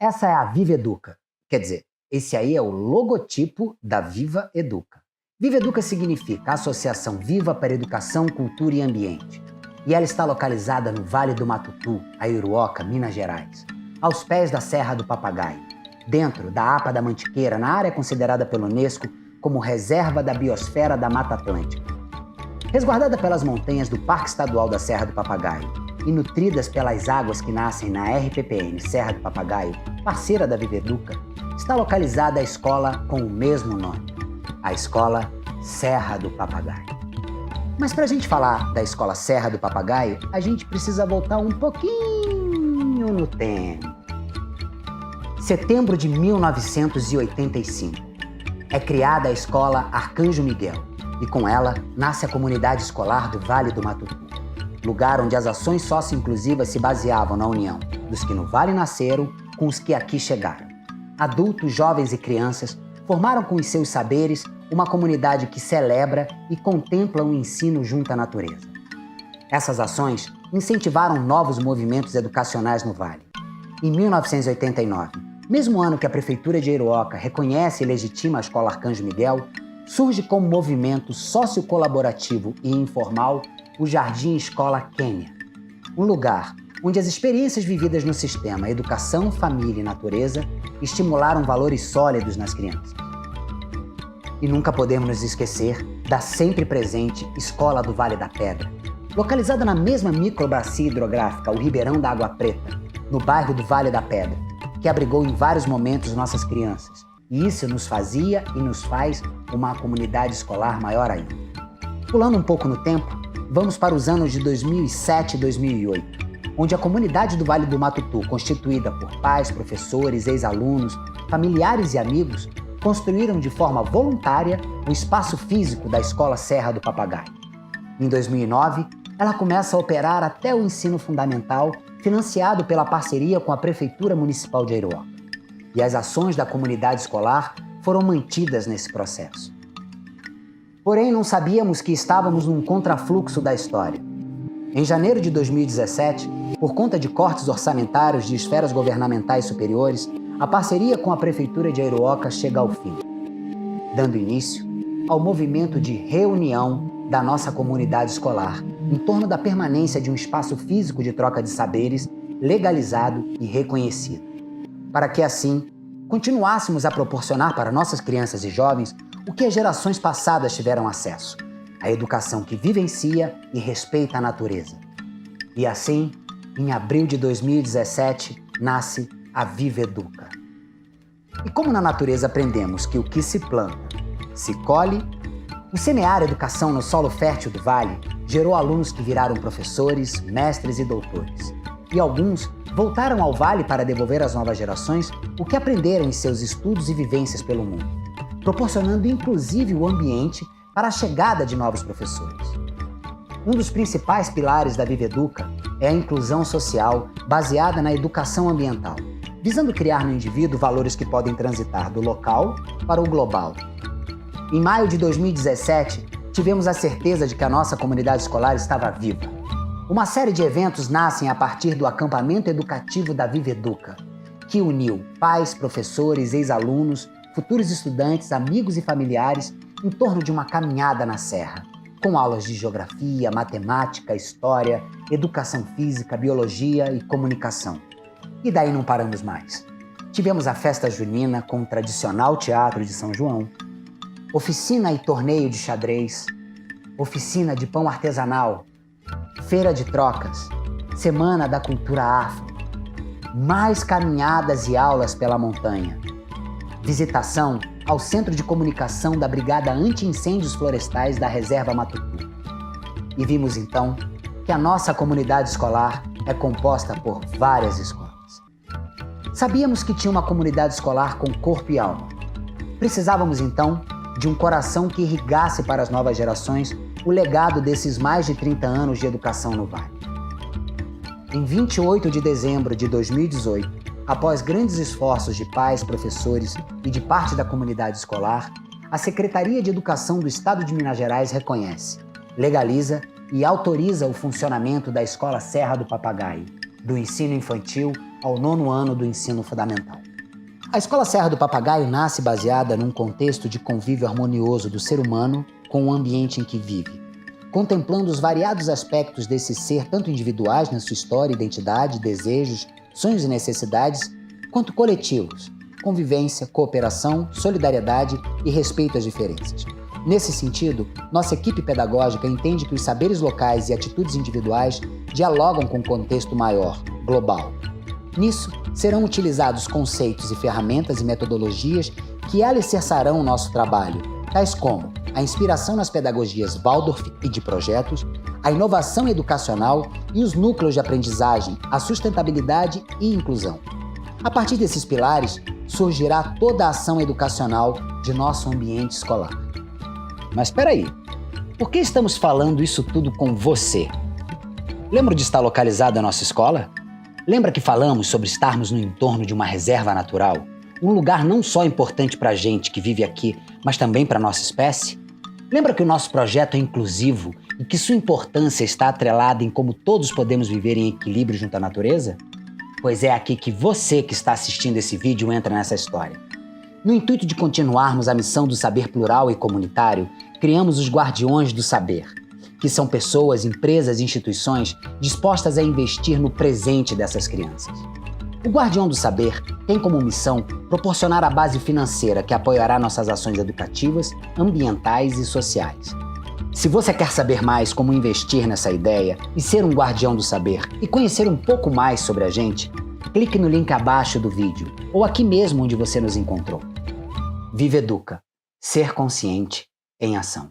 Essa é a Viva Educa. Quer dizer, esse aí é o logotipo da Viva Educa. Viva Educa significa Associação Viva para Educação, Cultura e Ambiente. E ela está localizada no Vale do Matutu, Aiuruoca, Minas Gerais, aos pés da Serra do Papagaio, dentro da APA da Mantiqueira, na área considerada pela Unesco como Reserva da Biosfera da Mata Atlântica. Resguardada pelas montanhas do Parque Estadual da Serra do Papagaio e nutridas pelas águas que nascem na RPPN Serra do Papagaio, parceira da Viva Educa, está localizada a escola com o mesmo nome, a Escola Serra do Papagaio. Mas para a gente falar da Escola Serra do Papagaio, a gente precisa voltar um pouquinho no tempo. Setembro de 1985. É criada a Escola Arcanjo Miguel e com ela nasce a comunidade escolar do Vale do Matutu, lugar onde as ações socio-inclusivas se baseavam na união dos que no Vale nasceram com os que aqui chegaram. Adultos, jovens e crianças formaram com os seus saberes uma comunidade que celebra e contempla o ensino junto à natureza. Essas ações incentivaram novos movimentos educacionais no Vale. Em 1989, mesmo ano que a Prefeitura de Aiuruoca reconhece e legitima a Escola Arcanjo Miguel, surge como movimento sócio-colaborativo e informal o Jardim Escola Quênia, um lugar onde as experiências vividas no sistema Educação, Família e Natureza estimularam valores sólidos nas crianças. E nunca podemos nos esquecer da sempre presente Escola do Vale da Pedra, localizada na mesma microbacia hidrográfica, o Ribeirão da Água Preta, no bairro do Vale da Pedra, que abrigou em vários momentos nossas crianças. E isso nos fazia e nos faz uma comunidade escolar maior ainda. Pulando um pouco no tempo, vamos para os anos de 2007 e 2008, onde a comunidade do Vale do Matutu, constituída por pais, professores, ex-alunos, familiares e amigos, construíram de forma voluntária o espaço físico da Escola Serra do Papagaio. Em 2009, ela começa a operar até o ensino fundamental, financiado pela parceria com a Prefeitura Municipal de Aiuruoca. E as ações da comunidade escolar foram mantidas nesse processo. Porém, não sabíamos que estávamos num contrafluxo da história. Em janeiro de 2017, por conta de cortes orçamentários de esferas governamentais superiores, a parceria com a Prefeitura de Aiuruoca chega ao fim, dando início ao movimento de reunião da nossa comunidade escolar em torno da permanência de um espaço físico de troca de saberes legalizado e reconhecido, para que assim continuássemos a proporcionar para nossas crianças e jovens o que as gerações passadas tiveram acesso, a educação que vivencia e respeita a natureza. E assim, em abril de 2017, nasce a Viva Educa. E como na natureza aprendemos que o que se planta, se colhe, o semear educação no solo fértil do Vale gerou alunos que viraram professores, mestres e doutores. E alguns voltaram ao Vale para devolver às novas gerações o que aprenderam em seus estudos e vivências pelo mundo, proporcionando inclusive o ambiente para a chegada de novos professores. Um dos principais pilares da Viva Educa é a inclusão social baseada na educação ambiental, visando criar no indivíduo valores que podem transitar do local para o global. Em maio de 2017, tivemos a certeza de que a nossa comunidade escolar estava viva. Uma série de eventos nascem a partir do acampamento educativo da Viva Educa, que uniu pais, professores, ex-alunos, futuros estudantes, amigos e familiares em torno de uma caminhada na serra, com aulas de geografia, matemática, história, educação física, biologia e comunicação. E daí não paramos mais. Tivemos a festa junina com o tradicional Teatro de São João, oficina e torneio de xadrez, oficina de pão artesanal, feira de trocas, semana da cultura afro, mais caminhadas e aulas pela montanha, visitação ao Centro de Comunicação da Brigada Anti-Incêndios Florestais da Reserva Matutu. E vimos então que a nossa comunidade escolar é composta por várias escolas. Sabíamos que tinha uma comunidade escolar com corpo e alma. Precisávamos então de um coração que irrigasse para as novas gerações o legado desses mais de 30 anos de educação no Vale. Em 28 de dezembro de 2018, após grandes esforços de pais, professores e de parte da comunidade escolar, a Secretaria de Educação do Estado de Minas Gerais reconhece, legaliza e autoriza o funcionamento da Escola Serra do Papagaio, do ensino infantil ao 9º ano do ensino fundamental. A Escola Serra do Papagaio nasce baseada num contexto de convívio harmonioso do ser humano com o ambiente em que vive, contemplando os variados aspectos desse ser, tanto individuais na sua história, identidade, desejos, sonhos e necessidades, quanto coletivos, convivência, cooperação, solidariedade e respeito às diferenças. Nesse sentido, nossa equipe pedagógica entende que os saberes locais e atitudes individuais dialogam com o contexto maior, global. Nisso, serão utilizados conceitos e ferramentas e metodologias que alicerçarão o nosso trabalho, tais como a inspiração nas pedagogias Waldorf e de projetos, a inovação educacional e os núcleos de aprendizagem, a sustentabilidade e inclusão. A partir desses pilares, surgirá toda a ação educacional de nosso ambiente escolar. Mas espera aí, por que estamos falando isso tudo com você? Lembra de estar localizado a nossa escola? Lembra que falamos sobre estarmos no entorno de uma reserva natural? Um lugar não só importante para a gente que vive aqui, mas também para a nossa espécie? Lembra que o nosso projeto é inclusivo e que sua importância está atrelada em como todos podemos viver em equilíbrio junto à natureza? Pois é aqui que você que está assistindo esse vídeo entra nessa história. No intuito de continuarmos a missão do saber plural e comunitário, criamos os Guardiões do Saber, que são pessoas, empresas e instituições dispostas a investir no presente dessas crianças. O Guardião do Saber tem como missão proporcionar a base financeira que apoiará nossas ações educativas, ambientais e sociais. Se você quer saber mais como investir nessa ideia e ser um Guardião do Saber e conhecer um pouco mais sobre a gente, clique no link abaixo do vídeo ou aqui mesmo onde você nos encontrou. Viva Educa. Ser consciente em ação.